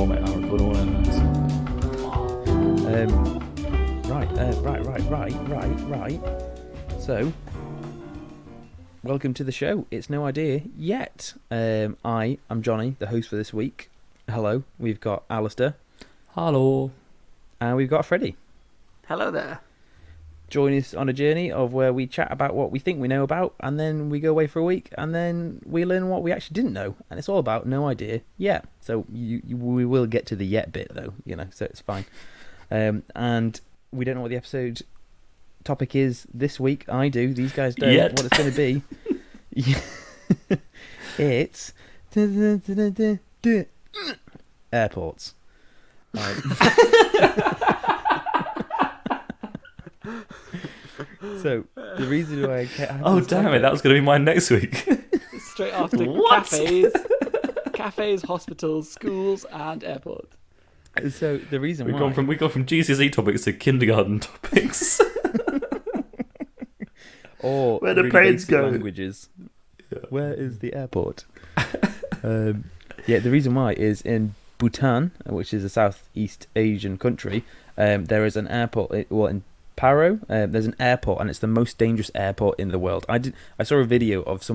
more, mate. I'll record all in there. Right. So, welcome to the show. It's no idea yet. I am Johnny, the host for this week. Hello. We've got Alistair. Hello. And we've got Freddie. Hello there. Join us on a journey of where we chat about what we think we know about, and then we go away for a week, and then we learn what we actually didn't know. And it's all about no idea yet. So we will get to the yet bit, though, so it's fine. And we don't know what the episode topic is this week. I do. These guys don't. Yet. What it's going to be. It's airports. So the reason why Oh damn it! That was going to be mine next week. Straight after What? cafes, hospitals, schools, and airports. So the reason we why gone from GCSE topics to kindergarten topics. or Where the really planes basic go. languages. Yeah. Where is the airport? The reason why is in Bhutan, which is a Southeast Asian country. There is an airport. In Paro, there's an airport, and it's the most dangerous airport in the world. I saw a video of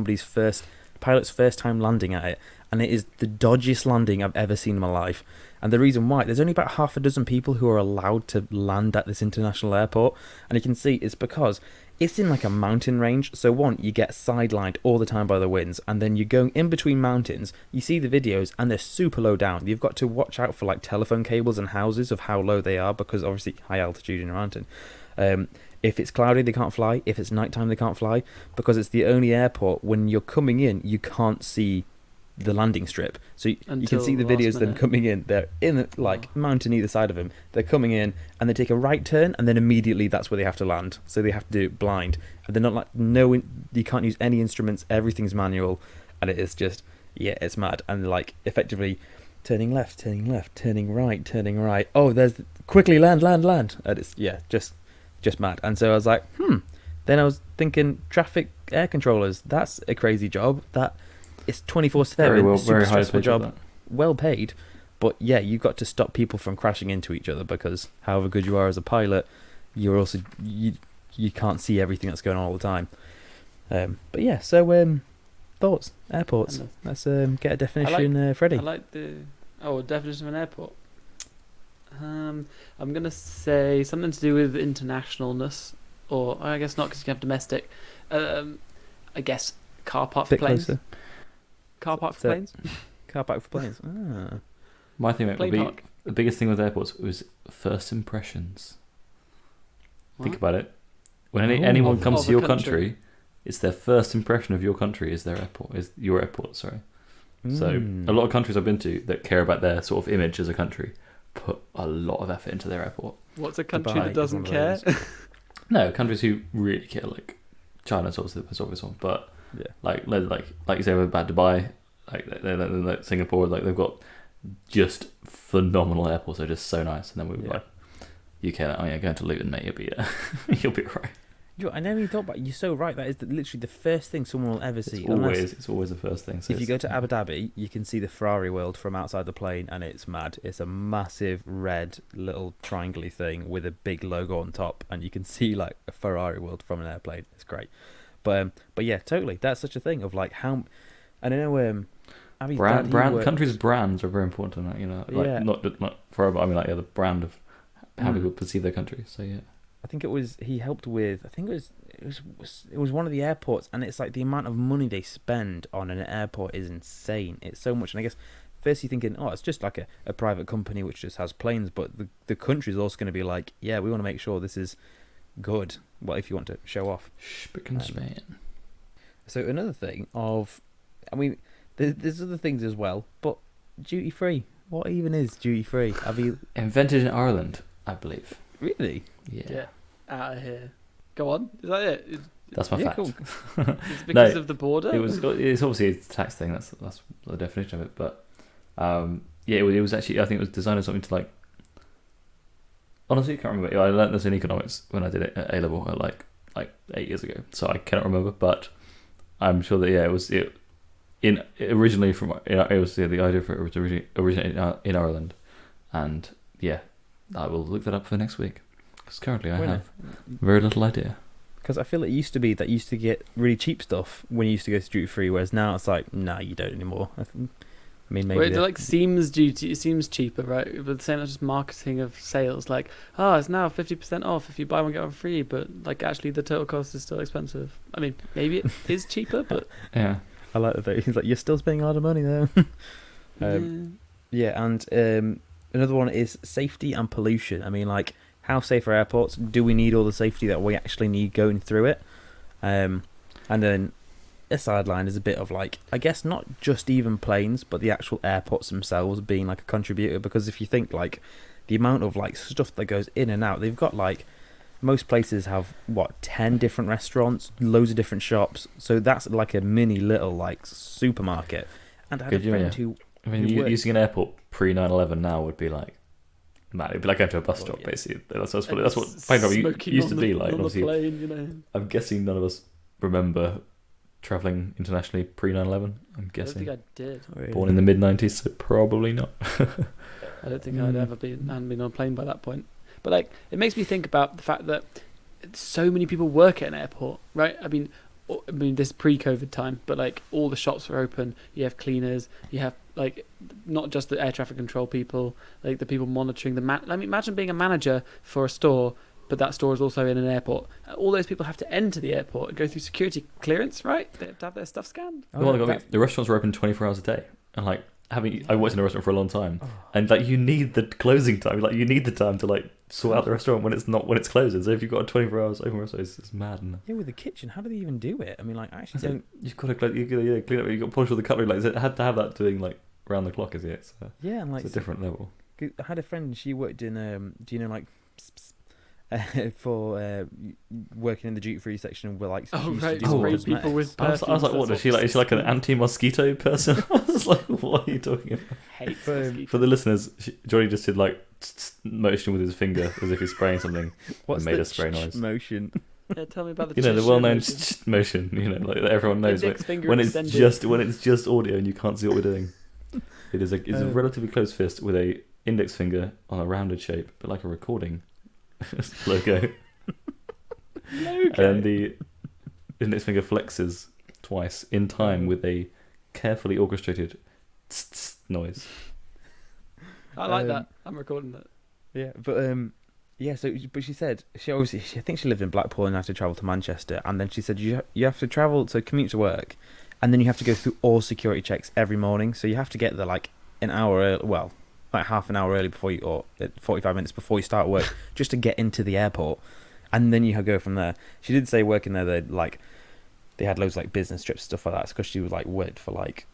pilot's first time landing at it, and it is the dodgiest landing I've ever seen in my life. And the reason why, there's only about half a dozen people who are allowed to land at this international airport, and you can see it's because it's in like a mountain range. So one, you get sidelined all the time by the winds, and then you're going in between mountains. You see the videos, and they're super low down. You've got to watch out for like telephone cables and houses of how low they are, because obviously high altitude in a mountain. If it's cloudy, they can't fly. If it's nighttime, they can't fly, because it's the only airport when you're coming in, you can't see the landing strip. So you can see the videos of them coming in. They're in the mountain either side of them. They're coming in, and they take a right turn, and then immediately that's where they have to land. So they have to do it blind. And they're not you can't use any instruments. Everything's manual, and it is just, it's mad. And effectively turning left, turning right. Oh, there's quickly land. And it's just mad. And so I was like, Then I was thinking traffic air controllers. That's a crazy job. That it's 24/7. Very stressful job. Well paid, but you've got to stop people from crashing into each other, because however good you are as a pilot, you're also you can't see everything that's going on all the time. So thoughts, airports. Let's get a definition, Freddie. I like the definition of an airport. I'm gonna say something to do with internationalness, or I guess not, because you can have domestic. I guess car park for planes. Closer. Car park for planes. Car park for planes. Ah. My thing would Plane be park. the biggest thing with airports was first impressions. Think What? about it. When anyone comes of to a your country, it's their first impression of your country is your airport. Sorry. So a lot of countries I've been to that care about their sort of image as a country put a lot of effort into their airport. What's a country Dubai that doesn't is one of care? No, countries who really care, like China's obviously the most obvious one, but like you say about Dubai, like Singapore, like they've got just phenomenal airports. They're just so nice. And then we were like, UK, going to Luton, mate, you'll be alright. I never even thought about it. You're so right. That is literally the first thing someone will ever see. It's always the first thing. So if you go to Abu Dhabi, you can see the Ferrari world from outside the plane, and it's mad. It's a massive red little triangle-y thing with a big logo on top, and you can see like a Ferrari world from an airplane. It's great. But yeah, totally. That's such a thing of like how. And I know Abi's dad, countries' brands are very important to that. Not forever. I mean, the brand of how people perceive their country. So yeah. I think he helped with. I think it was one of the airports, and it's like the amount of money they spend on an airport is insane. It's so much, and I guess first you're thinking, it's just like a private company which just has planes, but the country's also going to be like, we want to make sure this is good. Well, if you want to show off. Spick and span. So another thing there's other things as well, but duty free. What even is duty free? Have you invented in Ireland, I believe. Really? Yeah. Get out of here. Go on. Is that it? That's my fact. Cool. It's because of the border. It's obviously a tax thing. That's the definition of it. But it was actually, I think it was designed as something to like. Honestly, I can't remember. I learned this in economics when I did it at A level like 8 years ago. So I cannot remember, but I'm sure that it originally it was the idea for it was originated in Ireland, and yeah, I will look that up for next week because currently I have very little idea. Because I feel it used to be that you used to get really cheap stuff when you used to go to duty free, whereas now it's like, nah, you don't anymore. I mean, maybe it like seems cheaper, right? But the same as just marketing of sales, like, it's now 50% off if you buy one get one free, but like actually the total cost is still expensive. I mean, maybe it is cheaper, but yeah, I like that. He's like, you're still spending a lot of money though. Yeah, and another one is safety and pollution. I mean, like, how safe are airports? Do we need all the safety that we actually need going through it? And then a sideline is a bit of like, I guess not just even planes, but the actual airports themselves being like a contributor. Because if you think like the amount of like stuff that goes in and out, they've got like, most places have 10 different restaurants, loads of different shops. So that's like a mini little like supermarket. And I had a friend who using an airport pre 9/11 now would be like, man, it'd be like going to a bus stop, basically. That's what plane travel used to be like. On the plane, I'm guessing none of us remember travelling internationally pre 9/11. I'm guessing. I don't think I did. Born in the mid 90s, so probably not. I don't think I'd ever been on a plane by that point. But like, it makes me think about the fact that so many people work at an airport, right? I mean, this is pre-COVID time, but like all the shops are open. You have cleaners. You have like not just the air traffic control people, like the people monitoring the I mean, imagine being a manager for a store, but that store is also in an airport. All those people have to enter the airport and go through security clearance, right? They have to have their stuff scanned. The restaurants are open 24 hours a day, and like I worked in a restaurant for a long time, and like you need the closing time. Like you need the time to like sort out the restaurant when it's closing. So if you've got a 24 hours open restaurant, it's mad. Yeah, with the kitchen, how do they even do it? I mean, like, I actually don't. You've got to clean up. You've got to polish all the cutlery. Like, it had to have that doing like round the clock, is it? Yeah, and like it's a different level. I had a friend. She worked in do you know like for working in the duty free section where like spray people with I was like, what is she like? Is she like an anti-mosquito person? I was like, what are you talking about? For the listeners, Johnny just did like motion with his finger as if he's spraying something. What's and made the a spray noise motion? Yeah, tell me about the the well-known motion. Like that everyone knows when it's just audio and you can't see what we're doing. It's a relatively close fist with a index finger on a rounded shape, but like a recording logo. And then the index finger flexes twice in time with a carefully orchestrated noise. I like that. I'm recording that. Yeah, but but she said I think she lived in Blackpool and had to travel to Manchester, and then she said you have to travel to commute to work, and then you have to go through all security checks every morning. So you have to get there like an hour early, like half an hour early before you, or 45 minutes before you start work, just to get into the airport, and then you go from there. She did say working there they had loads of like business trips, stuff like that, because she was like worked for like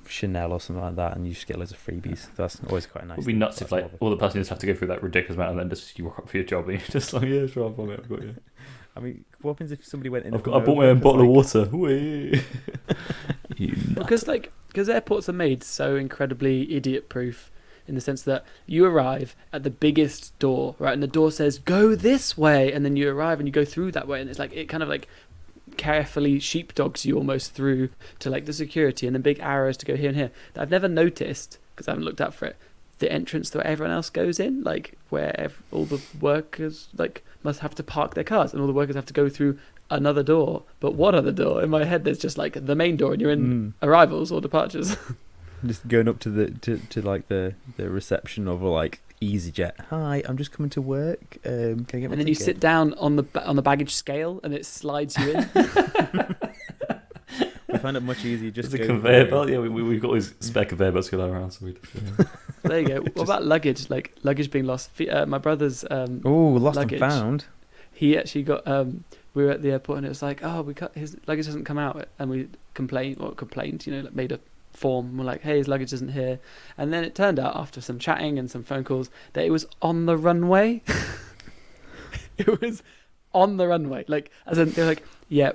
Chanel or something like that, and you just get loads of freebies. That's always quite nice. It would be nuts if like all the passengers have to go through that ridiculous amount, and then just you rock up for your job and you're just like, yeah, sure, I've got you. I mean, what happens if somebody went in? I bought my own bottle of water. Because airports are made so incredibly idiot-proof, in the sense that you arrive at the biggest door, right, and the door says go this way, and then you arrive and you go through that way, and it's like it kind of like carefully sheepdogs you almost through to like the security and the big arrows to go here and here. I've never noticed, because I haven't looked up for it, the entrance that everyone else goes in, like where all the workers like must have to park their cars and all the workers have to go through another door. But what other door? In my head there's just like the main door and you're in arrivals or departures. Just going up to the reception of like EasyJet. Hi, I'm just coming to work. Can I get my ticket? And then you sit down on the baggage scale and it slides you in. I find it much easier just to go. It's a conveyor belt. Yeah, we've got these spare conveyor belts going around. So there you go. What about luggage? Like luggage being lost. My brother's lost luggage, and found. He actually got. We were at the airport and it was like, his luggage hasn't come out, and we complained. Like made a form. We're like, hey, his luggage isn't here, and then it turned out after some chatting and some phone calls that it was on the runway. It was on the runway, like as in they're like, yeah,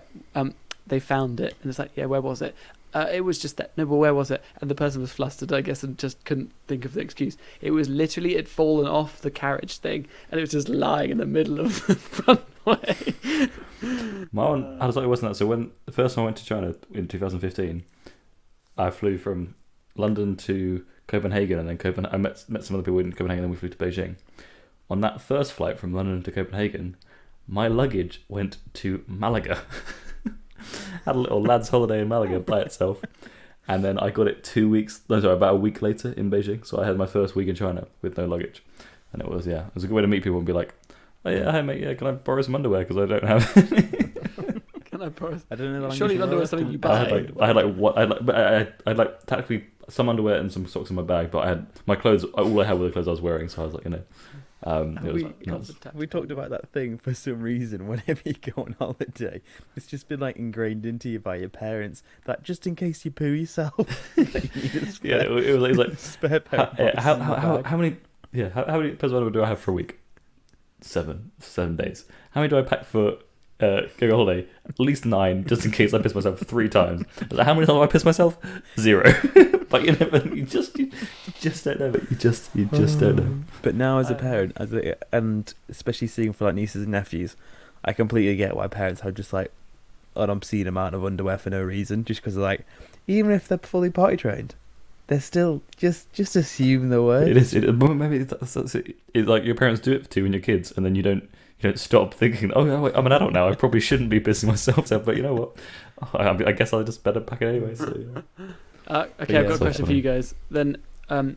they found it, and it's like, yeah, where was it? It was just that. No, but where was it? And the person was flustered, I guess, and just couldn't think of the excuse. It was literally, it fallen off the carriage thing, and it was just lying in the middle of the runway. My one, I was like, it wasn't that. So when the first time I went to China in 2015, I flew from London to Copenhagen, and then I met some other people in Copenhagen, and then we flew to Beijing. On that first flight from London to Copenhagen, my luggage went to Malaga. Had a little lad's holiday in Malaga by itself. And then I got it about a week later in Beijing. So I had my first week in China with no luggage. And it was a good way to meet people and be like, oh yeah, hi mate, yeah, can I borrow some underwear? Because I don't have any. Can I borrow? I don't know. Surely underwear is something you buy. I had technically some underwear and some socks in my bag, but I had my clothes. All I had were the clothes I was wearing. So I was like, we talked about that thing for some reason. Whenever you go on holiday, it's just been like ingrained into you by your parents that just in case you poo yourself, it was like spare pair. How many pairs of underwear do I have for a week? 7 days. How many do I pack for going on holiday? At least 9, just in case I piss myself 3 times. Like, how many times have I pissed myself? 0. But you just don't know. You just don't know. But now, as a parent, and especially seeing for like nieces and nephews, I completely get why parents have just like an obscene amount of underwear for no reason, just because like, even if they're fully potty trained, they're still just assume the word. It is. Maybe it's like your parents do it to you when you're kids, and then you don't stop thinking, oh wait, I'm an adult now, I probably shouldn't be pissing myself out, but you know what, I guess I'll just better pack it anyway. So okay, I've got a question for you guys then.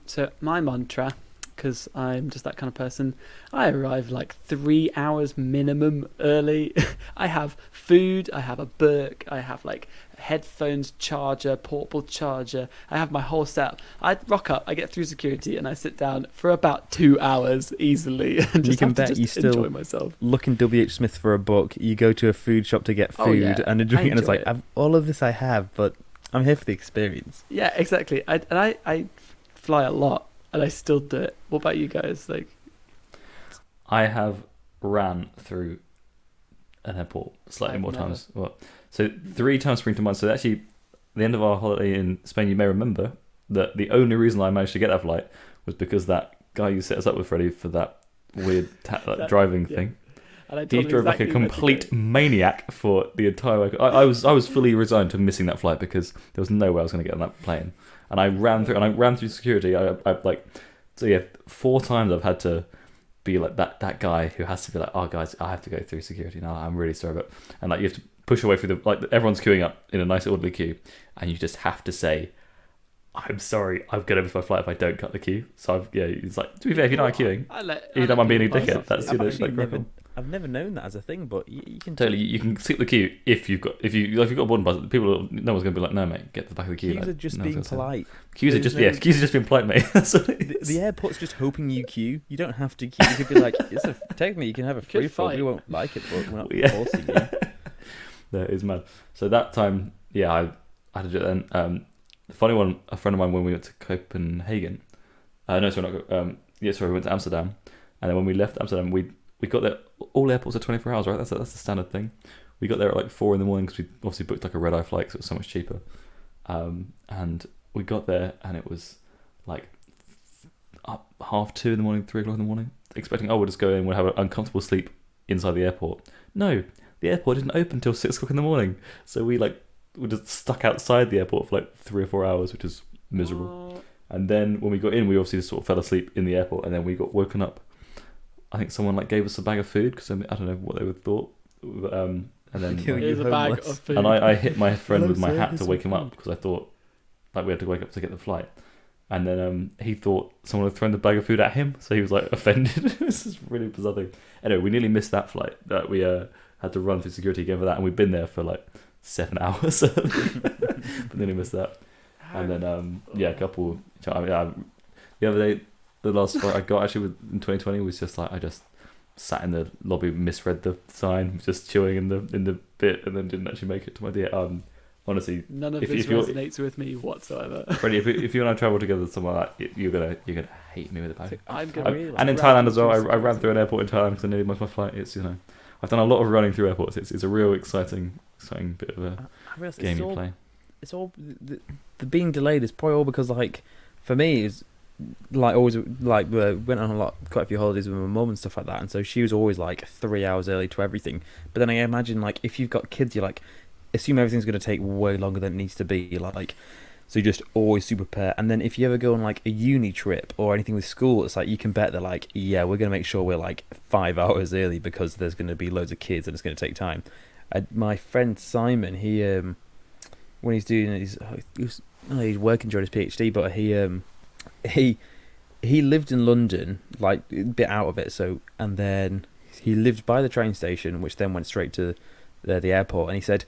So my mantra, because I'm just that kind of person, I arrive like 3 hours minimum early. I have food, I have a book, I have like headphones, charger, portable charger. I have my whole setup. I rock up, I get through security, and I sit down for about 2 hours easily. And you can bet you still enjoy myself. Look in WH Smith for a book. You go to a food shop to get food and a drink, and it's like all of this I have, but I'm here for the experience. Yeah, exactly. I fly a lot, and I still do it. What about you guys? Like, I have ran through an airport slightly more times. Well, so 3 times spring to mind. So actually, the end of our holiday in Spain, you may remember that the only reason I managed to get that flight was because that guy you set us up with, Freddie, for that weird driving thing. And he drove like a complete maniac for the entire way. I was fully resigned to missing that flight because there was no way I was going to get on that plane. And I ran through security. I 4 times I've had to be like that guy who has to be like, oh guys, I have to go through security now. I'm really sorry, and like you have to push away through everyone's queuing up in a nice orderly queue, and you just have to say, I'm sorry, I'm gonna miss my flight if I don't cut the queue. So it's like, to be fair, if you're not queuing, you don't mind being a dickhead. That's I've never known that as a thing, but you can totally you can skip the queue if you've got a boarding pass. No one's gonna be like, no mate, get to the back of the queue. Queues are just being polite. Queues are just being polite, mate. That's what it is. The airport's just hoping you queue. You don't have to queue. You could be like, technically you can have a free fall. We won't like it, but we're not forcing you. That is mad. So that time, I had to do it then. The funny one, a friend of mine, when we went to Copenhagen, we went to Amsterdam, and then when we left Amsterdam, we got there. All airports are 24 hours, right? That's the standard thing. We got there at like 4 a.m. because we obviously booked like a red-eye flight because it was so much cheaper. And we got there, and it was like up 1:30 in, 3 o'clock in, expecting, we'll just go in, we'll have an uncomfortable sleep inside the airport. No, the airport didn't open until 6 o'clock in. So we just stuck outside the airport for like 3 or 4 hours, which is miserable. And then when we got in, we obviously just sort of fell asleep in the airport, and then we got woken up. I think someone gave us a bag of food because I don't know what they would thought. And then here's a bag of food. And I hit my friend with my hat to wake him up because I thought we had to wake up to get the flight. And then he thought someone had thrown the bag of food at him, so he was like offended. This is really bizarre thing. Anyway, we nearly missed that flight. That we had to run through security again for that, and we'd been there for like 7 hours, but nearly missed that. And then a couple. The other day, the last flight I got actually in 2020 was just like I just sat in the lobby, misread the sign, just chewing in the bit, and then didn't actually make it to my dear. Honestly, none of this resonates with me whatsoever. Freddie, if you and I travel together somewhere like that, you're gonna hate me with a bag. And in Thailand Thailand as well, I ran through an airport in Thailand because I nearly missed my flight. It's I've done a lot of running through airports. It's a real exciting bit of a game you play. It's all the being delayed is probably all because like for me it's like always like we went on quite a few holidays with my mum and stuff like that, and so she was always like 3 hours early to everything. But then I imagine like if you've got kids, you're like assume everything's going to take way longer than it needs to be. Like So you just always super prepare. And then if you ever go on like a uni trip or anything with school, it's like you can bet they're like, yeah, we're going to make sure we're like 5 hours early because there's going to be loads of kids and it's going to take time. My friend Simon, he when he's doing he's working during his PhD, but he lived in London, like a bit out of it. So and then he lived by the train station, which then went straight to the airport. And he said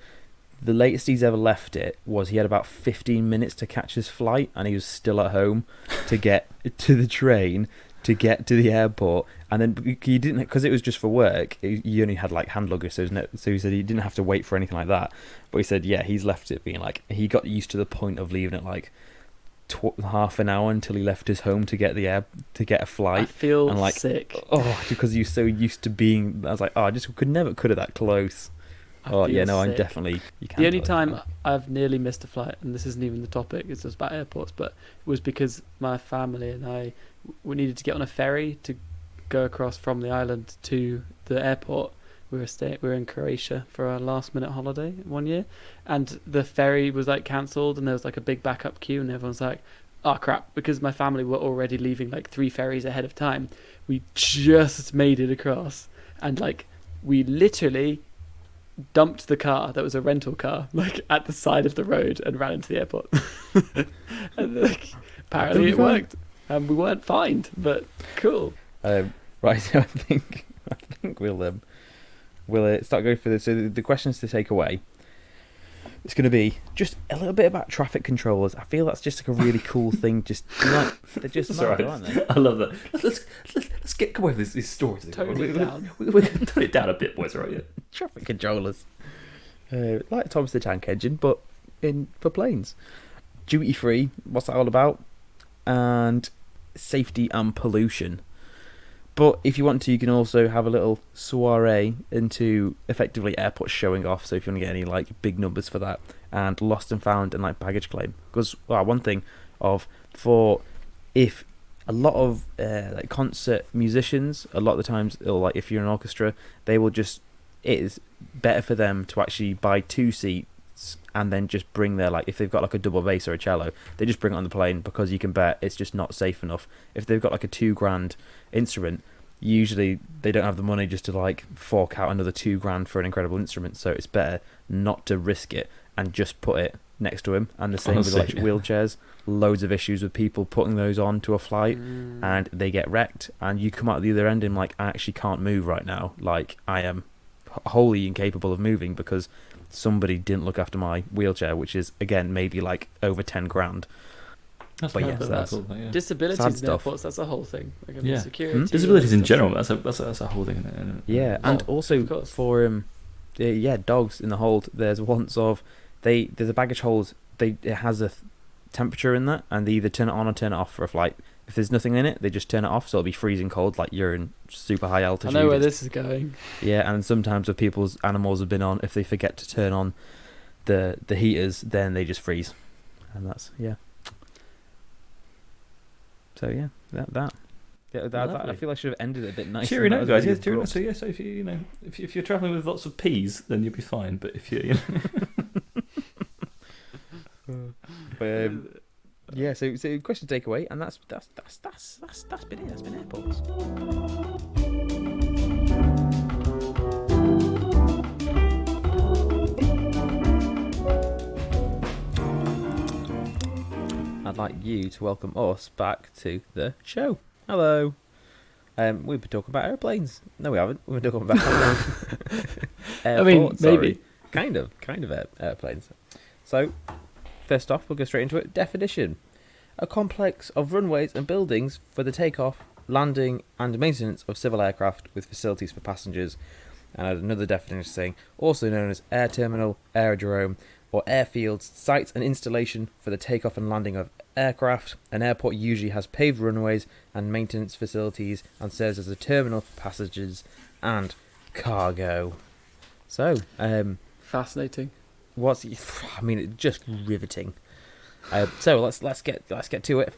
the latest he's ever left it was he had about 15 minutes to catch his flight, and he was still at home to get to the train to get to the airport. And then he didn't, because it was just for work, he only had like hand luggage, so he said he didn't have to wait for anything like that. But he said, yeah, he's left it being like, he got used to the point of leaving it like half an hour until he left his home to get a flight. I feel and like, sick. Oh, because you're so used to being. I was like, oh, I just could have that close. Oh yeah, no, I'm definitely. You can't. The only time I've nearly missed a flight, and this isn't even the topic, it's just about airports, but it was because my family and I we needed to get on a ferry to go across from the island to the airport. We were in Croatia for our last minute holiday one year, and the ferry was like cancelled, and there was like a big backup queue, and everyone's like, oh crap, because my family were already leaving like 3 ferries ahead of time. We just made it across, and like we literally dumped the car that was a rental car like at the side of the road and ran into the airport. And like, apparently it worked, and we weren't fined, but cool. Right, so I think we'll start going through this. So the questions to take away, it's going to be just a little bit about traffic controllers. I feel that's just like a really cool thing. Just like, they're just mad, aren't they? I love that. Let's get away with these stories. Tone it down. We're going to tone it down a bit, boys. Right? Yeah. Traffic controllers, like Thomas the Tank Engine, but for planes. Duty free. What's that all about? And safety and pollution. But if you want to, you can also have a little soiree into effectively airports showing off. So if you want to get any like big numbers for that, and lost and found and like baggage claim, because one thing if a lot of like concert musicians, a lot of the times, or like if you're an orchestra, they will it is better for them to actually buy 2 seats and then just bring their, like, if they've got like a double bass or a cello, they just bring it on the plane, because you can bet it's just not safe enough. If they've got like a $2,000 instrument, usually they don't have the money just to like fork out another $2,000 for an incredible instrument, so it's better not to risk it and just put it next to him. And the same with electric wheelchairs. Loads of issues with people putting those on to a flight and they get wrecked, and you come out the other end and like, I actually can't move right now, like I am wholly incapable of moving because somebody didn't look after my wheelchair, which is again maybe like over $10,000. But yeah, that's disabilities in airports. That's a whole thing. Like, security. Disabilities in general. That's a whole thing. Yeah, and also for dogs in the hold. There's once there's a baggage hold. It has a temperature in that, and they either turn it on or turn it off for a flight. If there's nothing in it, they just turn it off, so it'll be freezing cold, like you're in super high altitude. I know where this is going. Yeah, and sometimes if people's animals have been on, if they forget to turn on the heaters, then they just freeze, and that's So yeah, that I feel I should have ended it a bit nicer. Cheery note, guys. Really cheery note. So yeah, so if you're traveling with lots of peas, then you'll be fine. But if you yeah, so question takeaway, and that's been it. That's been airports. I'd like you to welcome us back to the show. Hello. We've been talking about airplanes. No, we haven't. We've been talking about airports, I mean, maybe. Kind of airplanes. So, first off, we'll go straight into it. Definition: a complex of runways and buildings for the takeoff, landing, and maintenance of civil aircraft with facilities for passengers. And another definition saying, also known as air terminal, aerodrome, or airfields, sites and installation for the takeoff and landing of aircraft. An airport usually has paved runways and maintenance facilities and serves as a terminal for passengers and cargo. So, fascinating. It's just riveting. So let's get to it.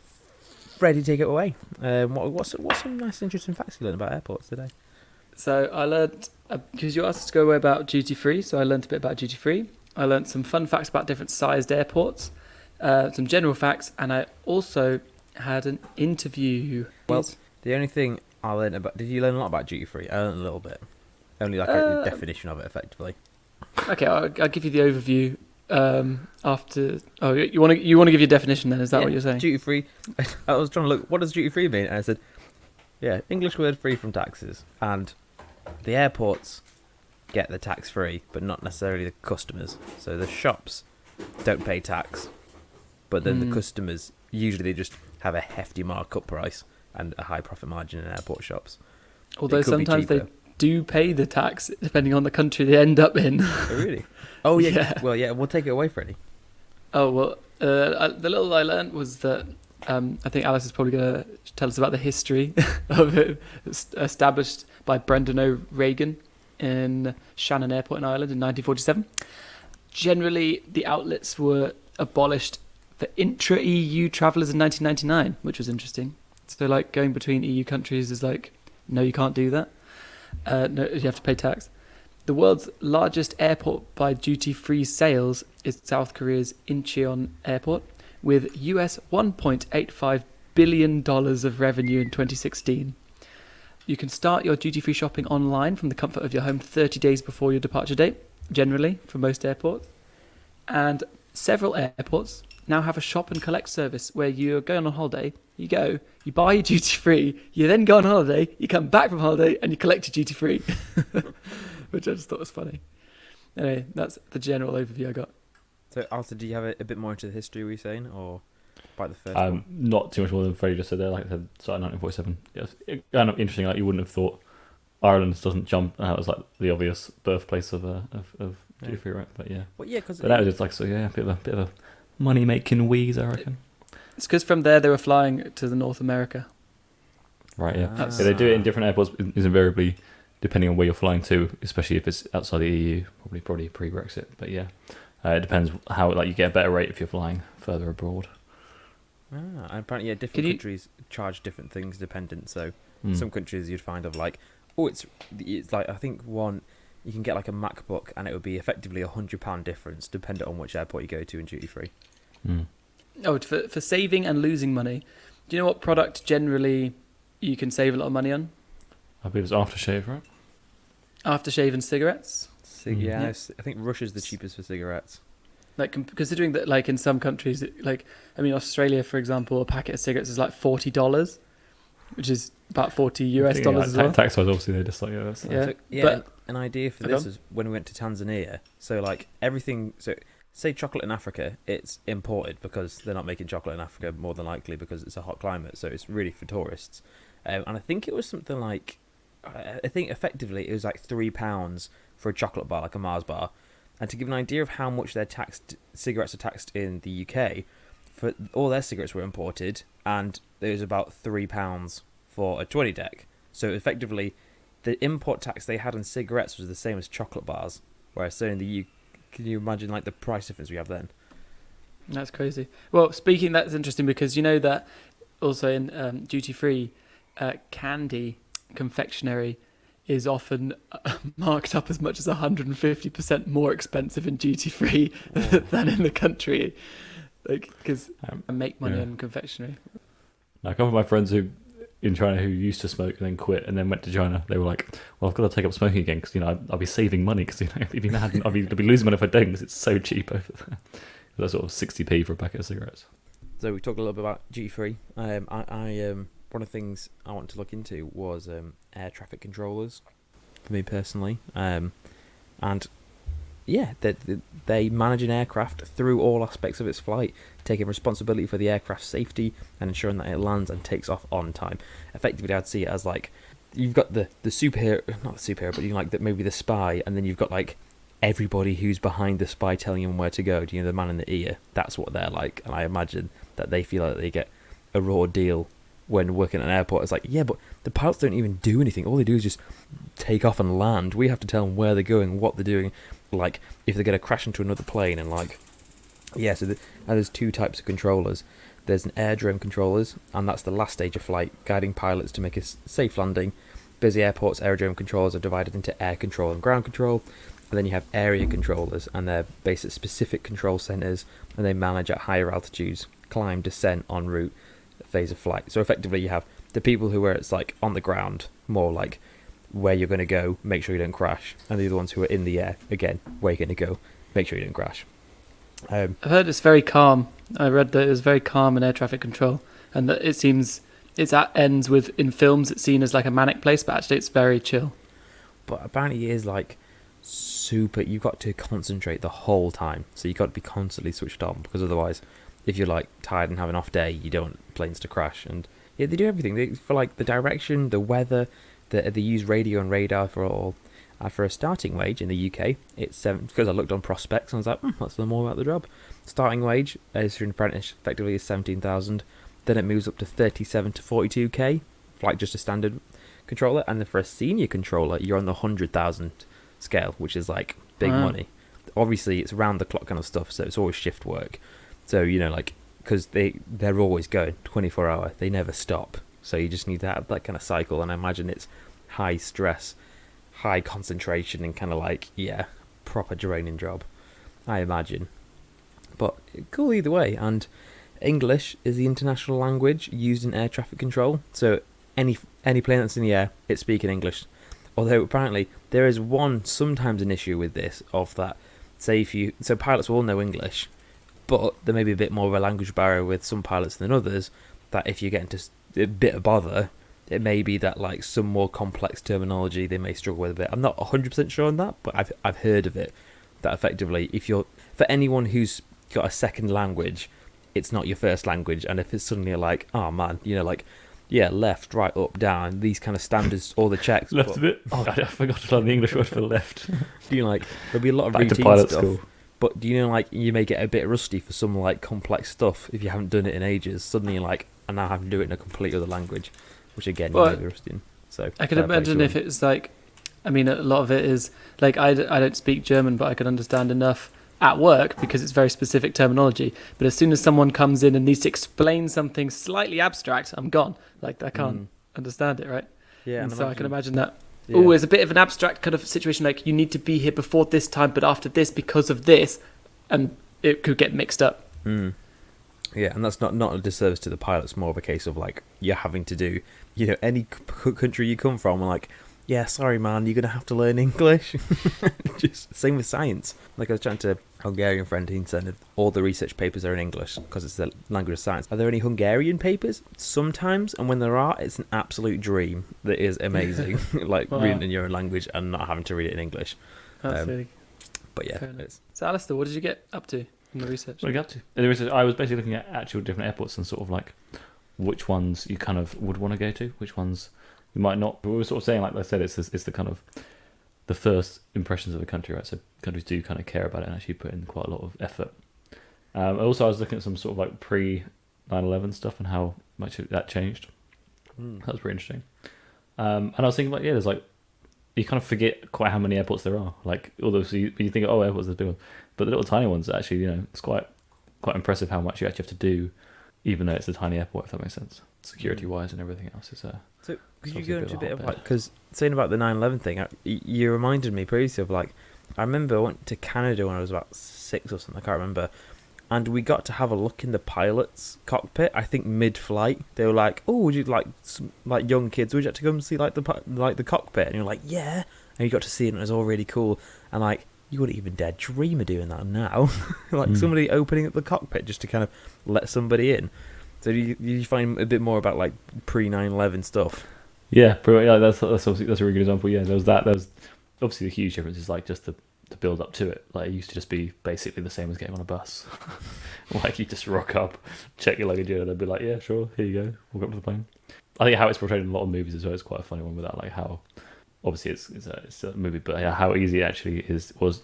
Freddie, take it away. What's some nice, interesting facts you learned about airports today? So I learned, because you asked us to go away about duty free, so I learned a bit about duty free. I learned some fun facts about different sized airports. some general facts, and I also had an interview. Well, the only thing I learned about... Did you learn a lot about duty free? I learned a little bit. Only like a definition of it, effectively. Okay, I'll give you the overview after. Oh, you want to give your definition then? Is that what you're saying? Duty free. I was trying to look. What does duty free mean? And I said, yeah, English word free from taxes. And the airports get the tax free, but not necessarily the customers. So the shops don't pay tax, but then the customers usually they just have a hefty markup price and a high profit margin in airport shops. Although sometimes they do pay the tax depending on the country they end up in. Oh, really? Oh, yeah. Yeah. Well, yeah, we'll take it away, Freddie. Oh, well, the little I learned was that I think Alice is probably going to tell us about the history of it, established by Brendan O'Regan in Shannon Airport in Ireland in 1947. Generally, the outlets were abolished for intra-EU travellers in 1999, which was interesting. So, like, going between EU countries is like, no, you can't do that. No, you have to pay tax. The world's largest airport by duty-free sales is South Korea's Incheon Airport, with US $1.85 billion of revenue in 2016. You can start your duty-free shopping online from the comfort of your home 30 days before your departure date, generally, for most airports. And several airports now have a shop and collect service where you're going on holiday, you go, you buy your duty-free, you then go on holiday, you come back from holiday, and you collect your duty-free. Which I just thought was funny. Anyway, that's the general overview I got. So, Arthur, do you have a bit more into the history, were you saying, or about the first one? Not too much more than Freddie just said there. Like I said, started in 1947. It's kind of interesting. Like you wouldn't have thought Ireland doesn't jump out as like the obvious birthplace of duty free, right? But yeah. Well, yeah, because that was just like a bit of a money making wheeze, I reckon. It's because from there they were flying to the North America. Right. Yeah. Yeah, they do it in different airports. Is invariably depending on where you're flying to, especially if it's outside the EU. Probably pre-Brexit, but yeah. It depends how you get a better rate if you're flying further abroad. And apparently, different countries charge different things dependent. So some countries you'd find of like, it's like I think one you can get like a MacBook and it would be effectively £100 difference depending on which airport you go to in duty free. Oh, for saving and losing money, do you know what product generally you can save a lot of money on? I believe it's aftershave, right? Aftershave and cigarettes. I think Russia's the cheapest for cigarettes. Like considering that, like in some countries, Australia, for example, a packet of cigarettes is like $40, which is about $40 US as well. Tax wise, obviously, they're just like But an idea for this is when we went to Tanzania. So like everything, so say chocolate in Africa, it's imported because they're not making chocolate in Africa more than likely because it's a hot climate. So it's really for tourists. And I think it was something like, I think effectively it was like £3 for a chocolate bar, like a Mars bar. And to give an idea of how much cigarettes are taxed in the UK, for all their cigarettes were imported, and there was about £3 for a 20 deck. So effectively, the import tax they had on cigarettes was the same as chocolate bars. Whereas so in the UK, can you imagine like the price difference we have then? That's crazy. Well, that's interesting because you know that also in duty free, candy confectionery is often marked up as much as 150% more expensive in duty free than in the country, like because I make money on confectionery. Now, a couple of my friends in China who used to smoke and then quit and then went to China, they were like, "Well, I've got to take up smoking again because I'll be saving money because it'd be mad. I'll be losing money if I don't because it's so cheap over there." That's sort of 60p for a packet of cigarettes. So we talked a little bit about duty free. One of the things I wanted to look into was air traffic controllers, for me personally. And yeah, they manage an aircraft through all aspects of its flight, taking responsibility for the aircraft's safety and ensuring that it lands and takes off on time. Effectively, I'd see it as like, you've got the superhero, not the superhero, but you like maybe the spy, and then you've got like everybody who's behind the spy telling him where to go. Do you know the man in the ear? That's what they're like, and I imagine that they feel like they get a raw deal when working at an airport. It's like, yeah, but the pilots don't even do anything. All they do is just take off and land. We have to tell them where they're going, what they're doing, like if they're going to crash into another plane. And like, yeah, so there's two types of controllers. There's an airdrome controllers, and that's the last stage of flight, guiding pilots to make a safe landing. Busy airports, aerodrome controllers are divided into air control and ground control. And then you have area controllers, and they're based at specific control centres, and they manage at higher altitudes, climb, descent, en route, phase of flight. So effectively you have the people who are it's like on the ground, more like where you're going to go, make sure you don't crash, and the other ones who are in the air, again, where you're going to go, make sure you don't crash. I've heard it's very calm. I read that it was very calm in air traffic control, and that it seems it's at ends with, in films it's seen as like a manic place, but actually it's very chill. But apparently it is like super, you've got to concentrate the whole time, so you've got to be constantly switched on, because otherwise if you're like tired and have an off day, you don't want planes to crash. And yeah, they do everything for like the direction, the weather, they use radio and radar for all. For a starting wage in the UK, it's because I looked on prospects and I was like, let's learn more about the job. Starting wage as for an apprentice effectively is 17,000. Then it moves up to 37 to 42k, like just a standard controller. And then for a senior controller, you're on the 100,000 scale, which is like big money. Obviously, it's round the clock kind of stuff, so it's always shift work. So like because they're always going 24 hour, they never stop. So you just need to have that kind of cycle. And I imagine it's high stress, high concentration, and kind of like proper draining job, I imagine. But cool either way. And English is the international language used in air traffic control, so any plane that's in the air, it's speaking English. Although apparently there is sometimes an issue with this, of that, say so pilots will know English, but there may be a bit more of a language barrier with some pilots than others, that if you get into a bit of bother, it may be that like some more complex terminology they may struggle with a bit. I'm not 100% sure on that, but I've heard of it, that effectively for anyone who's got a second language, it's not your first language, and if it's suddenly like, oh man, like left, right, up, down, these kind of standards, all the checks. Left a bit. Oh, I forgot to learn the English word for left. Like there'll be a lot of back routine to pilot stuff. school. But like you may get a bit rusty for some like complex stuff if you haven't done it in ages. Suddenly you're like, I now have to do it in a completely other language, which again you may be rusty in. So I can imagine if it's like, I mean, a lot of it is like I don't speak German, but I can understand enough at work because it's very specific terminology. But as soon as someone comes in and needs to explain something slightly abstract, I'm gone. Like I can't understand it, right? Yeah, and so I can imagine that. Yeah. Oh, it's a bit of an abstract kind of situation. Like you need to be here before this time, but after this because of this, and it could get mixed up. Yeah, and that's not a disservice to the pilots. More of a case of like you're having to do, any country you come from, like, yeah, sorry man, you're gonna have to learn English. Just same with science. Like I was chatting to a Hungarian friend, he said all the research papers are in English because it's the language of science. Are there any Hungarian papers? Sometimes, and when there are, it's an absolute dream. That is amazing. Like reading in your own language and not having to read it in English. That's really. But yeah. So Alistair, what did you get up to in the research? What did you get up to? In the research, I was basically looking at actual different airports and sort of like which ones you kind of would want to go to, which ones you might not. We were sort of saying, like I said, it's the kind of the first impressions of a country, right? So countries do kind of care about it and actually put in quite a lot of effort. Also, I was looking at some sort of like pre 9/11 stuff and how much that changed. That was pretty interesting. And I was thinking, like, there's like, you kind of forget quite how many airports there are. Like, although you think, oh, airports are big ones, but the little tiny ones actually, it's quite impressive how much you actually have to do, even though it's a tiny airport, if that makes sense, security wise and everything else. So could you go into a bit of like, because saying about the 9/11 thing, you reminded me previously of like, I remember I went to Canada when I was about 6 or something, I can't remember, and we got to have a look in the pilot's cockpit. I think mid-flight they were like, "Oh, would you like some, like young kids? Would you like to come see like the cockpit?" And you're like, "Yeah," and you got to see it, and it was all really cool. And like, you wouldn't even dare dream of doing that now. Like somebody opening up the cockpit just to kind of let somebody in. So do you find a bit more about like pre 9/11 stuff? Yeah, that's obviously that's a really good example. Yeah, there was obviously the huge difference is like just the build up to it. Like it used to just be basically the same as getting on a bus. Like you just rock up, check your luggage in, and they'd be like, "Yeah, sure, here you go, walk up to the plane." I think how it's portrayed in a lot of movies as well is quite a funny one with that. Like how obviously it's a movie, but yeah, how easy it actually was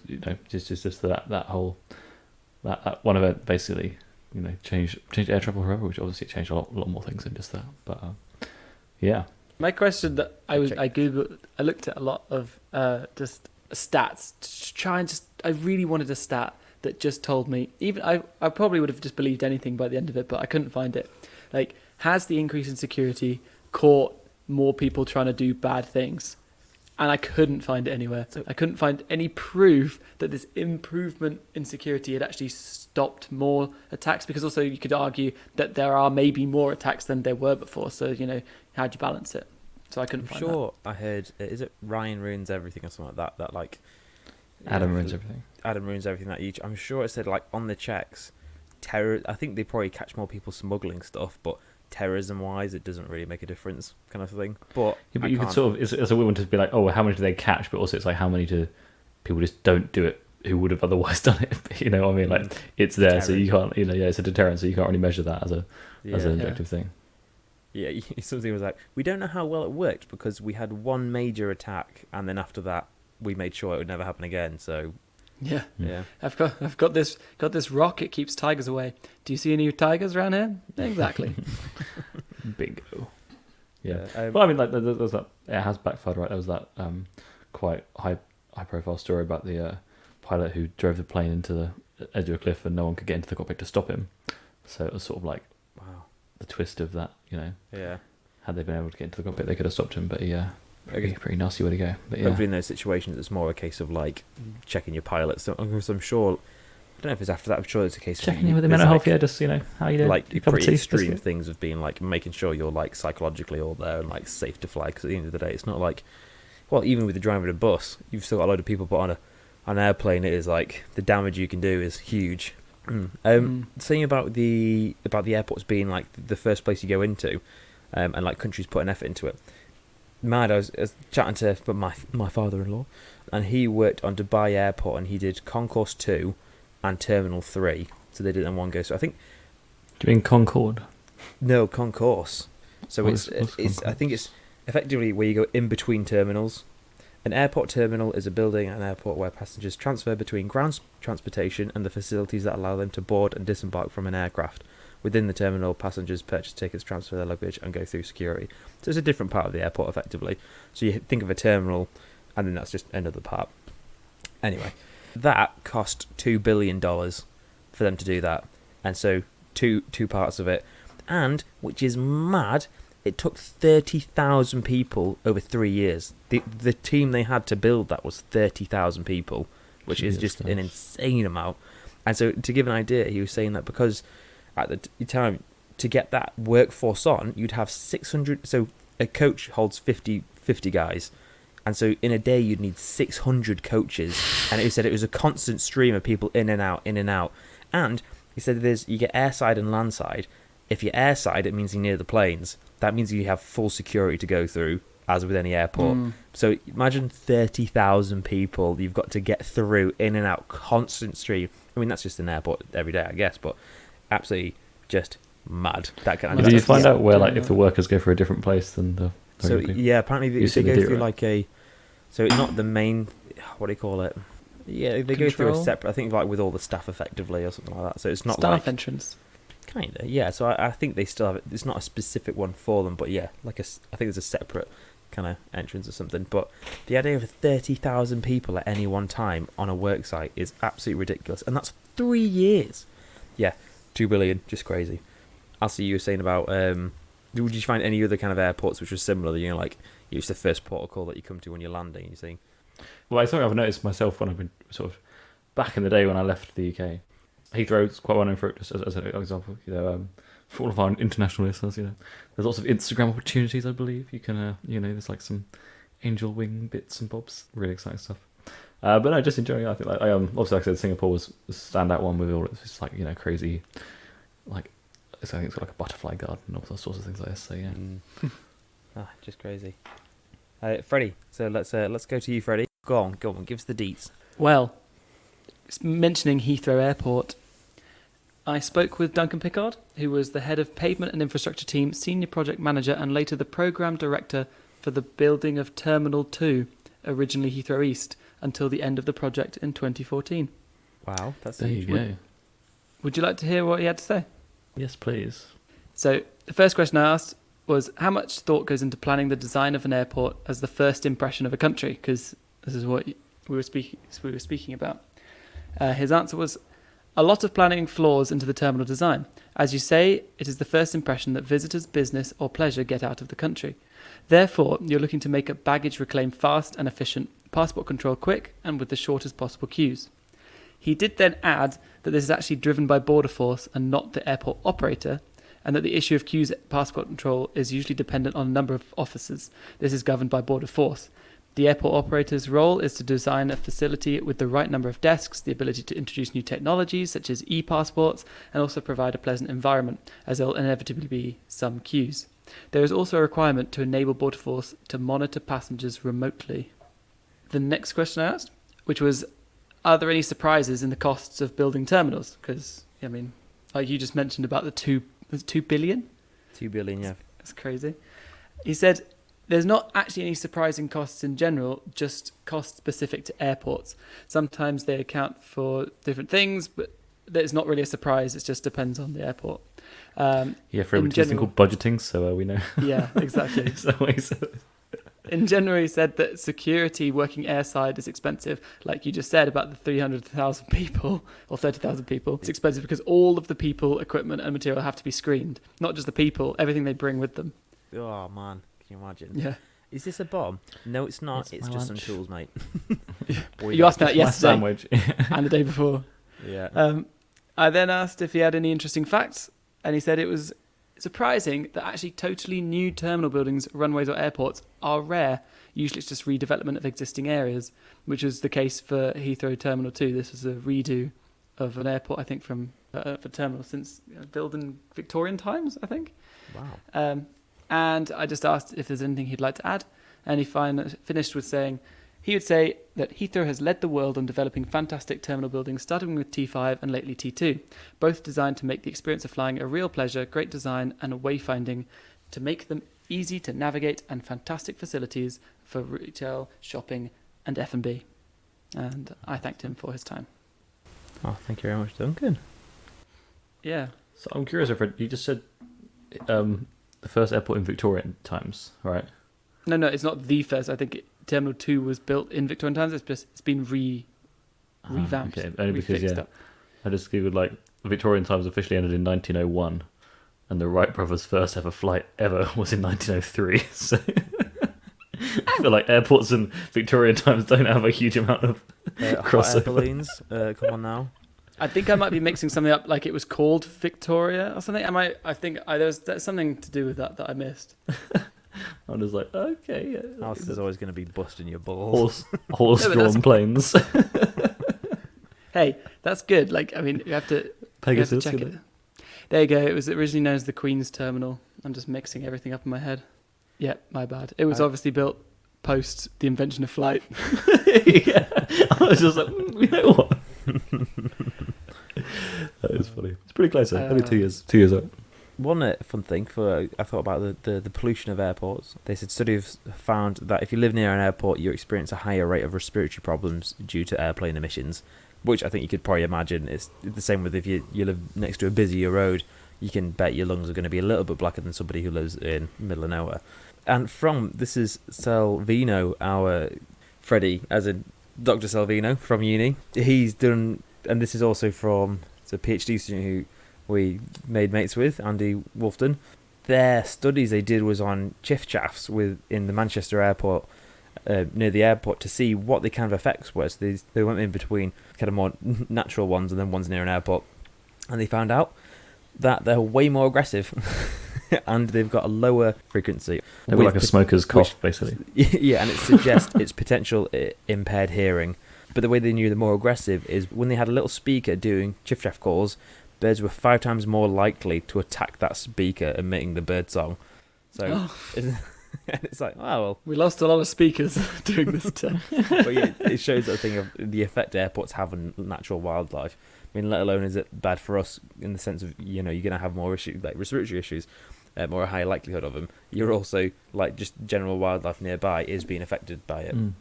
just that whole that one event basically changed air travel forever, which obviously changed a lot more things than just that. But yeah. My question that I looked at a lot of just stats to try and I really wanted a stat that just told me, even I probably would have just believed anything by the end of it, but I couldn't find it. Like, has the increase in security caught more people trying to do bad things? And I couldn't find it anywhere. I couldn't find any proof that this improvement in security had actually stopped more attacks, because also you could argue that there are maybe more attacks than there were before. So, how do you balance it? So I couldn't find that. I heard, is it Ryan Ruins Everything or something like that? That like... Adam Ruins Everything. Adam Ruins Everything. I'm sure it said like on the checks, I think they probably catch more people smuggling stuff, but terrorism-wise, it doesn't really make a difference, kind of thing. But you could sort of, it's a weird one to be like, oh, how many do they catch? But also, it's like, how many do people just don't do it who would have otherwise done it? You know what I mean? Like, it's there, so you can't. It's a deterrent, so you can't really measure that as an objective thing. Yeah, something was like, we don't know how well it worked because we had one major attack, and then after that, we made sure it would never happen again. So. Yeah. Yeah. I've got this rock. It keeps tigers away. Do you see any tigers around here? Exactly. Bingo. Yeah. Well, I mean, like, there's that. It has backfired, right? There was that quite high profile story about the pilot who drove the plane into the edge of a cliff and no one could get into the cockpit to stop him. So it was sort of like, wow, the twist of that. Yeah. Had they been able to get into the cockpit, they could have stopped him. But yeah. Pretty nasty way to go. But yeah. Hopefully in those situations it's more a case of like checking your pilots. So I'm sure, I don't know if it's after that, I'm sure it's a case of checking in with the mental health, just how you doing? Like pretty extreme things of being like making sure you're like psychologically all there and like safe to fly, because at the end of the day it's not like, well, even with the driving a bus, you've still got a load of people put on an airplane. It is like the damage you can do is huge. Saying about the airports being like the first place you go into, and like countries put an effort into it. I was chatting to my father-in-law, and he worked on Dubai Airport, and he did Concourse 2 and Terminal 3, so they did it in one go. So I think... Do you mean Concorde? No, Concourse. So what's I think it's effectively where you go in between terminals. An airport terminal is a building at an airport where passengers transfer between ground transportation and the facilities that allow them to board and disembark from an aircraft. Within the terminal, passengers purchase tickets, transfer their luggage, and go through security. So it's a different part of the airport, effectively. So you think of a terminal, and then that's just another part. Anyway, that cost $2 billion for them to do that. And so two parts of it. And, which is mad, it took 30,000 people over 3 years. The team they had to build that was 30,000 people, which is just an insane amount. And so to give an idea, he was saying that because... at the time, to get that workforce on, you'd have 600. So a coach holds 50 guys, and so in a day you'd need 600 coaches. And he said it was a constant stream of people in and out, in and out. And he said you get airside and landside. If you're airside, it means you're near the planes. That means you have full security to go through, as with any airport. So imagine 30,000 people you've got to get through, in and out, constant stream. I mean, that's just an airport every day, I guess, but. Absolutely just mad. That kind of. Did you find out where, like, if the workers go for a different place than the? So yeah, apparently they go through like a. So it's not the main. What do you call it? Yeah, they go through a separate. I think like with all the staff effectively or something like that. So it's not staff like entrance. Kinda, yeah. So I think they still have it. It's not a specific one for them, but yeah, I think there's a separate kind of entrance or something. But the idea of 30,000 people at any one time on a work site is absolutely ridiculous, and that's 3 years. Yeah. 2 billion, just crazy. I'll see you were saying about, would you find any other kind of airports which were similar? Like, it's the first protocol that you come to when you're landing, you see? Well, I think I've noticed myself when I've been sort of, back in the day when I left the UK, Heathrow's quite well known for it, just as an example, for all of our international listeners, there's lots of Instagram opportunities, I believe. You can, there's like some angel wing bits and bobs, really exciting stuff. But no, just enjoying it. I think, like, obviously, like I said, Singapore was a standout one with all its like crazy, like I think it's got like a butterfly garden and all sorts of things like this. So yeah, just crazy. Freddie, so let's go to you, Freddie. Go on, give us the deets. Well, mentioning Heathrow Airport, I spoke with Duncan Pickard, who was the head of pavement and infrastructure team, senior project manager, and later the program director for the building of Terminal 2, originally Heathrow East, until the end of the project in 2014. Wow, that's there you go. Would you like to hear what he had to say? Yes, please. So the first question I asked was, how much thought goes into planning the design of an airport as the first impression of a country? Because this is what we were speaking about. His answer was, A lot of planning flaws into the terminal design. As you say, it is the first impression that visitors, business or pleasure get out of the country. Therefore, you're looking to make a baggage reclaim fast and efficient, passport control quick, and with the shortest possible queues. He did then add that this is actually driven by Border Force and not the airport operator, and that the issue of queues at passport control is usually dependent on a number of officers. This is governed by Border Force. The airport operator's role is to design a facility with the right number of desks, the ability to introduce new technologies such as e-passports, and also provide a pleasant environment, as there will inevitably be some queues. There is also a requirement to enable Border Force to monitor passengers remotely. The next question I asked, which was, are there any surprises in the costs of building terminals? Because, I mean, like you just mentioned about the 2 billion? 2 billion, yeah. That's crazy. He said, there's not actually any surprising costs in general, just costs specific to airports. Sometimes they account for different things, but it's not really a surprise. It just depends on the airport. For every thing called budgeting, so we know. Yeah, exactly. In general, he said that security working airside is expensive. Like you just said about the 300,000 people or 30,000 people. It's expensive because all of the people, equipment and material have to be screened. Not just the people, everything they bring with them. Oh, man. Can you imagine? Yeah. Is this a bomb? No, it's not. It's just some lunch. tools, mate. You asked me that yesterday sandwich. and the day before. Yeah. I then asked if he had any interesting facts, and he said it was surprising that actually totally new terminal buildings, runways or airports are rare. Usually it's just redevelopment of existing areas, which was the case for Heathrow Terminal 2. This was a redo of an airport, I think, from for terminal since built in Victorian times, I think. Wow. And I just asked if there's anything he'd like to add, and he finished with saying, he would say that Heathrow has led the world on developing fantastic terminal buildings, starting with T5 and lately T2, both designed to make the experience of flying a real pleasure, great design and a wayfinding, to make them easy to navigate and fantastic facilities for retail, shopping and F&B. And I thanked him for his time. Oh, thank you very much, Duncan. Yeah. So I'm curious, Fred, you just said the first airport in Victorian times, right? No, it's not the first. I think Terminal 2 was built in Victorian times. It's been revamped. Okay, only because, refixed up. I just googled, like, Victorian times officially ended in 1901, and the Wright brothers' first ever flight ever was in 1903, so I feel like airports in Victorian times don't have a huge amount of Hot air balloons. Come on now. I think I might be mixing something up, like it was called Victoria or something. There's something to do with that I missed. I'm just like, okay. Yeah, Alice is always going to be busting your balls. Horse-drawn planes. Hey, that's good. Like, I mean, you have to Pegasus. check it. There you go. It was originally known as the Queen's Terminal. I'm just mixing everything up in my head. Yeah, my bad. It was obviously built post the invention of flight. Yeah. I was just like, you know what? That is funny. It's pretty close. Only 2 years. 2 years out. One fun thing I thought about the pollution of airports. They said studies found that if you live near an airport, you experience a higher rate of respiratory problems due to airplane emissions, which I think you could probably imagine. It's the same with if you live next to a busier road, you can bet your lungs are going to be a little bit blacker than somebody who lives in the middle of nowhere. And this is Salvino, our Freddie, as in Dr. Salvino from uni. He's done, and this is also from the PhD student who we made mates with, Andy Wolfton. Their studies they did was on chiff-chaffs in the Manchester airport, near the airport, to see what the kind of effects were. So they went in between kind of more natural ones and then ones near an airport, and they found out that they're way more aggressive and they've got a lower frequency. They're like a smoker's cough, basically. Yeah, and it suggests its potential impaired hearing. But the way they knew they're more aggressive is when they had a little speaker doing chiff-chaff calls, birds were 5 times more likely to attack that speaker emitting the bird song. So it's like, oh, well. We lost a lot of speakers doing this test. But yeah, it shows that thing of the effect airports have on natural wildlife. I mean, let alone is it bad for us in the sense of, you're going to have more issues, like respiratory issues, or a higher likelihood of them. You're also, like, just general wildlife nearby is being affected by it. Mm.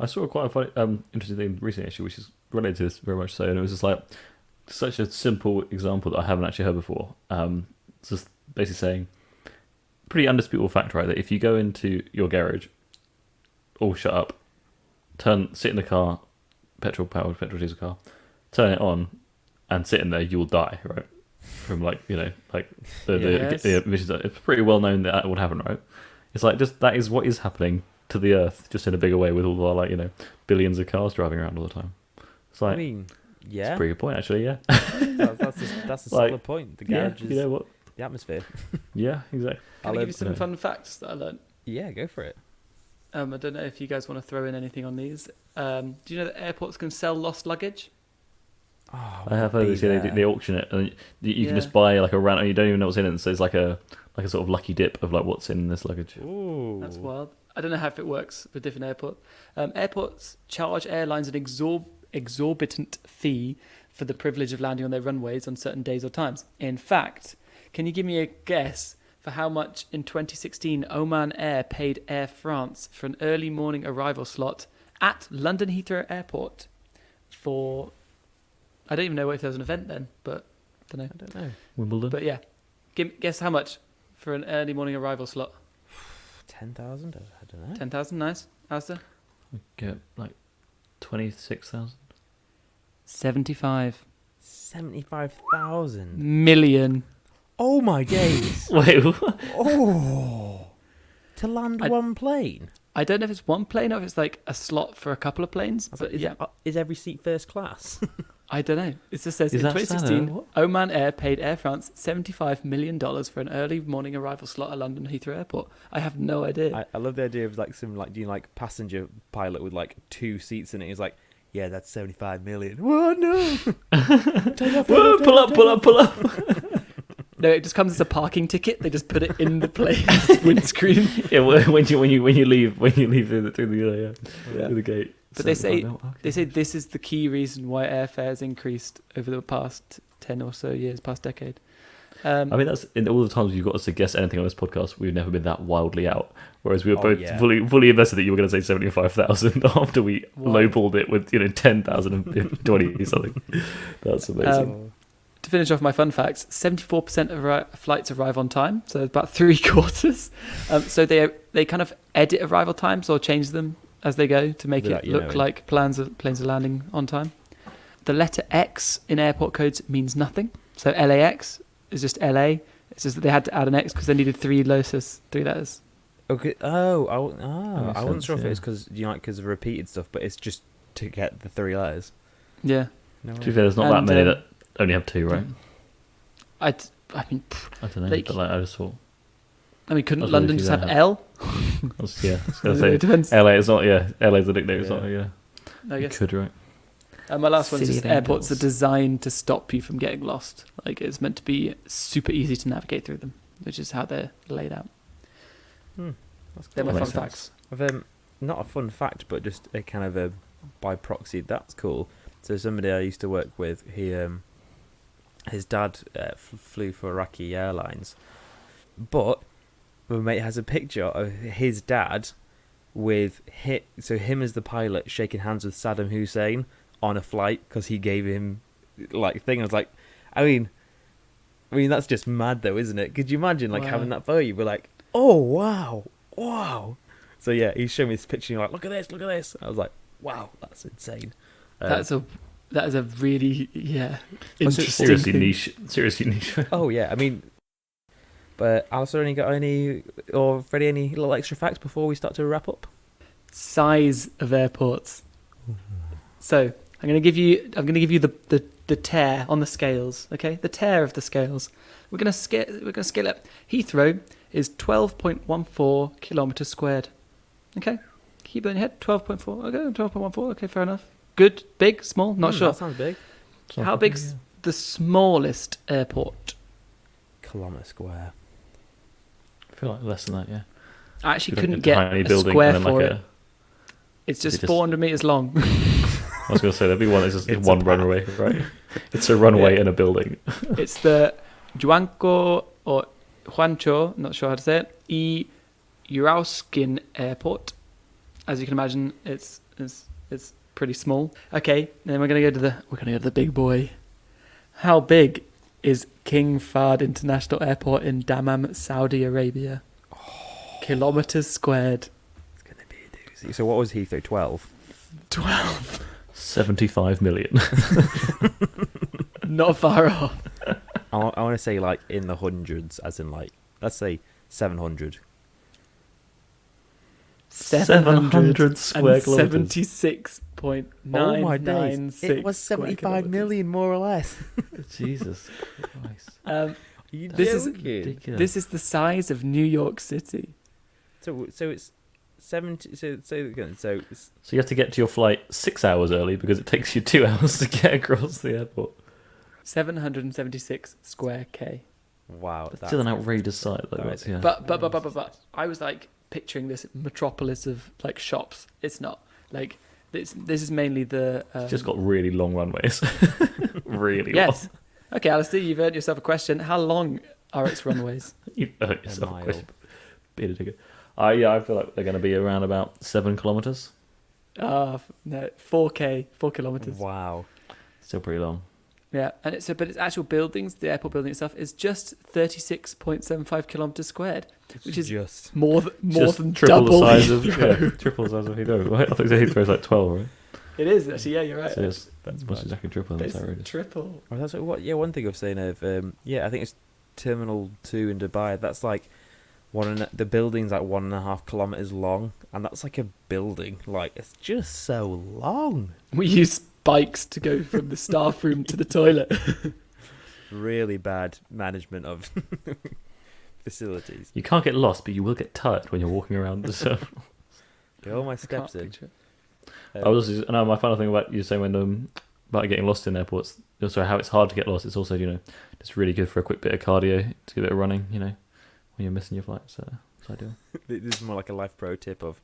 I saw quite a funny, interesting thing recently, actually, which is related to this very much so, and it was just like such a simple example that I haven't actually heard before. It's just basically saying, pretty undisputable fact, right, that if you go into your garage, all shut up, sit in the car, petrol diesel car, turn it on, and sit in there, you will die, right? From like Yes. the emissions. It's pretty well known that would happen, right? It's like just that is what is happening to the Earth, just in a bigger way with all our billions of cars driving around all the time. It's like, I mean, it's yeah, a pretty good point actually. Yeah, that's a solid point. The garage you is know what? the atmosphere. Yeah, exactly. Can I give you some fun facts that I learned? Yeah, go for it. I don't know if you guys want to throw in anything on these. Do you know that airports can sell lost luggage? Oh, I have heard this. Yeah, they auction it, and you can just buy like a random. You don't even know what's in it. And so it's like a sort of lucky dip of like what's in this luggage. Ooh. That's wild. I don't know how it works with different airports. Airports charge airlines an exorbitant fee for the privilege of landing on their runways on certain days or times. In fact, can you give me a guess for how much in 2016 Oman Air paid Air France for an early morning arrival slot at London Heathrow Airport for... I don't even know if there was an event then, but I don't know. Wimbledon. But yeah, guess how much for an early morning arrival slot? 10,000? I don't know. 10,000, nice. Alistair? Get like 26,000. 75 75,000. million. Oh my days! Wait, what? Oh, to land one plane. I don't know if it's one plane or if it's like a slot for a couple of planes. But Is every seat first class? I don't know. It just says Is in that 2016, standard? Oman Air paid Air France $75 million for an early morning arrival slot at London Heathrow Airport. I have no idea. I love the idea of like some doing like passenger pilot with like 2 seats in it. He's like, yeah, that's 75 million. What? No. Whoa, pull up. No, it just comes as a parking ticket. They just put it in the plane's windscreen. Yeah, when you leave through the gate. But they say this is the key reason why airfares increased over the past 10 or so years, past decade. I mean, that's in all the times you've got us to guess anything on this podcast. We've never been that wildly out. Whereas we were both fully invested that you were going to say 75,000 after we lowballed it with 10,000 and 20 something. That's amazing. To finish off my fun facts, 74% of flights arrive on time, so about 3/4. So they kind of edit arrival times or change them as they go to make it look like planes are landing on time. The letter X in airport codes means nothing. So LAX is just LA. It's just that they had to add an X because they needed 3 letters. Okay. I wasn't sure if it was because of repeated stuff, but it's just to get the 3 letters. Yeah. No To be fair, there's not that many that only have 2, right? I mean, I don't know. But I just thought. I mean, couldn't London just have L? I was going to say it depends. LA is not. Yeah, LA is the nickname. It's not. Yeah, I guess. You could, right? My last one is City just of airports are Angels. designed to stop you from getting lost. Like it's meant to be super easy to navigate through them, which is how they're laid out. That's cool. They're my That fun makes facts. I've, not a fun fact, but just a kind of a by proxy. That's cool. So somebody I used to work with, his dad flew for Iraqi Airlines, but my mate has a picture of his dad with him as the pilot shaking hands with Saddam Hussein on a flight because he gave him thing. I was like, I mean that's just mad though, isn't it? Could you imagine having that photo? You'd be like, oh wow. So yeah, he showed me this picture. And you're like, look at this. I was like, wow, that's insane. That is a really interesting Seriously niche. Oh yeah, I mean, but Alistair, got any or Freddie, any little extra facts before we start to wrap up? size of airports. So I'm going to give you the tear on the scales. Okay, the tear of the scales. We're going to scale up. Heathrow is 12.14 kilometers squared. Okay, keep that in your head. 12.4. Okay, 12.14. Okay, fair enough. Good, big, small, not sure. That sounds big. How big's the smallest airport? Kilometre square. I feel like less than that, yeah. I actually Like couldn't a get tiny a building square and then for like it. It's just just- 400 meters long. I was going to say, there'd be one that's just It's one a path. runway, right? It's a runway and a building. It's the Juanco or Juancho, not sure how to say it, Urauskin Airport. As you can imagine, it's pretty small. Okay, then we're gonna go to the big boy. How big is King Fahd International Airport in Dammam, Saudi Arabia? Kilometers squared. It's going to be a doozy. So what was Heathrow? 12? 12. 75 million. Not far off. I want to say like in the hundreds, as in like, let's say 700. 700 square kilometers. 76.996. Oh my days! It was 75 million, more or less. Jesus Christ. This is the size of New York City. So it's 70. So you have to get to your flight 6 hours early because it takes you 2 hours to get across the airport. 776 square K. Wow, that's still an outrageous sight. Though, right. Yeah. But I was like picturing this metropolis of like shops. It's not like this is mainly the. It's just got really long runways. Really yes. long. Okay, Alistair, you've earned yourself a question. How long are its runways? You've earned yourself a question. Bit of digger. I feel like they're going to be around about 7 kilometers. No, 4K, 4 kilometers. Wow, still pretty long. Yeah, and its actual buildings, the airport building itself, is just 36.75 kilometers squared, which is just more than triple double the size of Heathrow. triple the size of Heathrow. Right? I think Heathrow's like 12, right? It is actually. Yeah, you're right. So that's almost exactly triple. That's outrageous. Triple. Oh, that's what. Yeah, one thing I was saying of I think it's Terminal 2 in Dubai. That's like the building's like 1.5 kilometers long, and that's like a building. Like it's just so long. We use bikes to go from the staff room to the toilet. Really bad management of facilities. You can't get lost, but you will get tired when you're walking around the circle. Get all my steps in. My final thing about you saying when about getting lost in airports, also how it's hard to get lost. It's also it's really good for a quick bit of cardio, to get a bit of running. When you're missing your flight, so it's ideal. This is more like a life pro tip of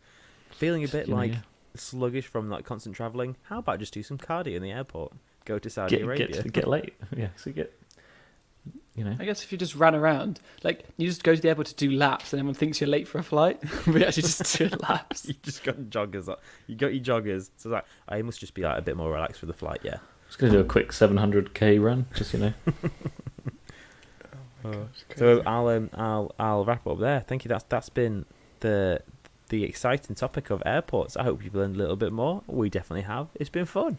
feeling a bit sluggish from like constant travelling. How about just do some cardio in the airport? Go to Saudi Arabia. Get late. Yeah, so I guess if you just ran around, like you just go to the airport to do laps, and everyone thinks you're late for a flight, but you actually just do laps. You just got joggers. You got your joggers. So it's like I must just be like a bit more relaxed for the flight. Yeah. Just gonna do a quick 700k run, just So I'll wrap up there. Thank you. That's been the exciting topic of airports. I hope you've learned a little bit more. We definitely have. It's been fun.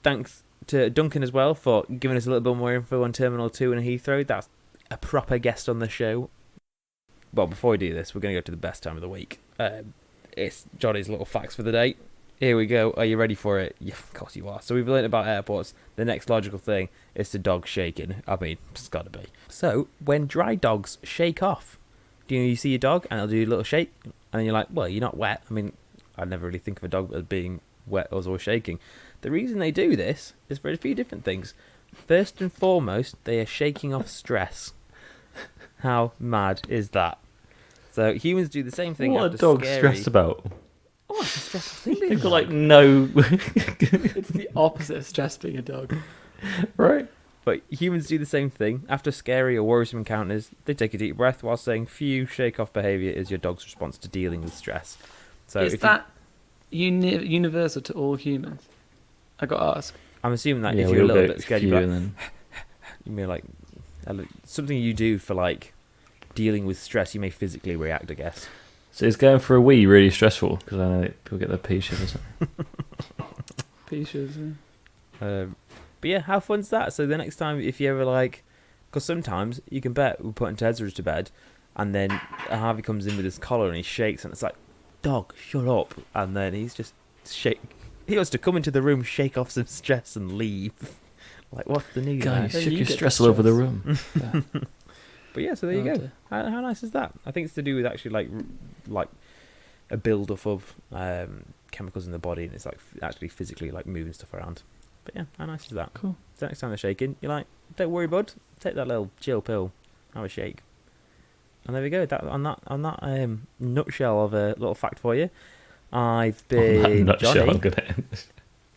Thanks to Duncan as well for giving us a little bit more info on Terminal 2 and Heathrow. That's a proper guest on the show. Well, before we do this, we're going to go to the best time of the week. It's Johnny's little facts for the day. Here we go. Are you ready for it? Yeah, of course you are. So we've learned about airports. The next logical thing is the dog shaking. I mean, it's got to be. So when dry dogs shake off, you see your dog and it'll do a little shake, and you're like, well, you're not wet. I mean, I never really think of a dog as being wet or shaking. The reason they do this is for a few different things. First and foremost, they are shaking off stress. How mad is that? So humans do the same thing. What are dogs stressed about? Oh, it's a stressful thing. They've got like no. It's the opposite of stress being a dog, right? But humans do the same thing. After scary or worrisome encounters, they take a deep breath while saying, "Phew." Shake-off behaviour is your dog's response to dealing with stress. So is that universal to all humans? I got to ask. I'm assuming that if you're a little bit scared, you may like something you do for like dealing with stress. You may physically react, I guess. So is going for a wee really stressful? Because I know people get their pee shivers. Pee shivers. But yeah, how fun's that? So the next time, if you ever because sometimes you can bet we're putting Ted's to bed, and then Harvey comes in with his collar and he shakes, and it's like, dog, shut up, and then he's just He wants to come into the room, shake off some stress, and leave. Like, what's the need? Guys, shook your stress all over the room. Yeah. But yeah, so there you go. How nice is that? I think it's to do with actually like a build-up of chemicals in the body, and it's like actually physically like moving stuff around. But yeah, how nice is that? Cool. So next time they're shaking, you're like, don't worry, bud. Take that little chill pill. Have a shake. And there we go. On that nutshell of a little fact for you. I've been Johnny.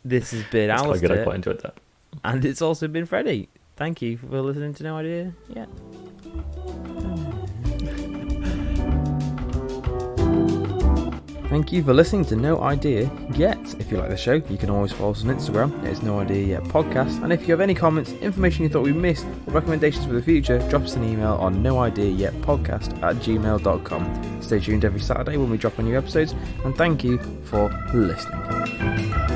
This has been Alistair. Quite good. I quite enjoyed that. And it's also been Freddie. Thank you for listening to No Idea Yet. Thank you for listening to No Idea Yet. If you like the show, you can always follow us on Instagram. It's No Idea Yet Podcast. And if you have any comments, information you thought we missed, or recommendations for the future, drop us an email on noideayetpodcast@gmail.com. Stay tuned every Saturday when we drop our new episodes, and thank you for listening.